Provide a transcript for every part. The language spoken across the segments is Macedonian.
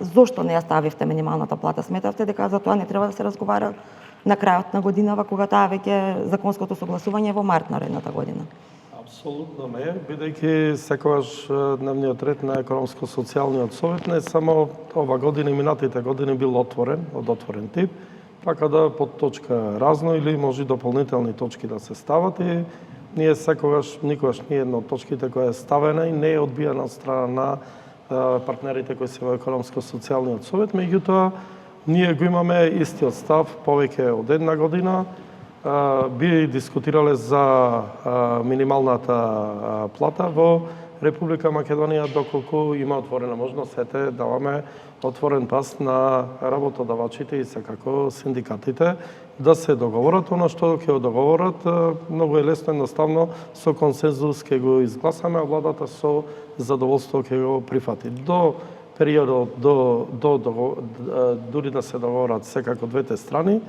зошто не ја ставивте минималната плата? Сметавте дека за тоа не треба да се разговара на крајот на годинава, кога таа веќе законското согласување е во март наредната година? Апсолутно не, бидејќи секогаш дневниот ред на економско-социјалниот совет не само ова година и минатите години бил отворен, од отворен тип, така да под точка разно или може дополнителни точки да се стават и ние секогаш, никогаш ни една од точките која е ставена и не е одбиена од страна на партнерите кои се во економско-социјалниот совет, меѓутоа ние го имаме истиот став повеќе од една година. Би дискутирале за минималната плата во Република Македонија, доколку има отворена можност, сете даваме отворен пас на работодавачите и секако синдикатите да се договорат она што ќе договорат. Многу е лесно, едноставно, со консензус ќе го изгласаме, а владата со задоволство ќе го прифати. До периодот, дури да се договорат секако двете страни,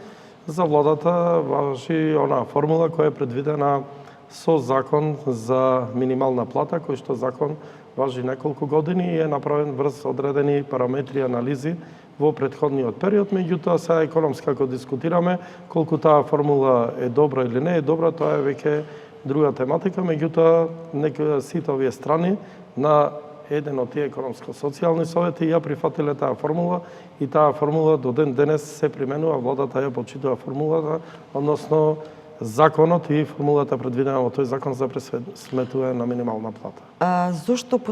за владата важи онаа формула која е предвидена со закон за минимална плата, кој што закон важи неколку години и е направен врз одредени параметри и анализи во претходниот период. Меѓутоа, сега економски ако дискутираме колку таа формула е добра или не е добра, тоа е веќе друга тематика. Меѓутоа, нека сите овие страни на еден од тие економско-социјални совети ја прифатиле таа формула и таа формула до ден денес се применува, владата ја почитува формулата, односно законот и формулата предвидена во тој закон за пресметување на минимална плата. Зошто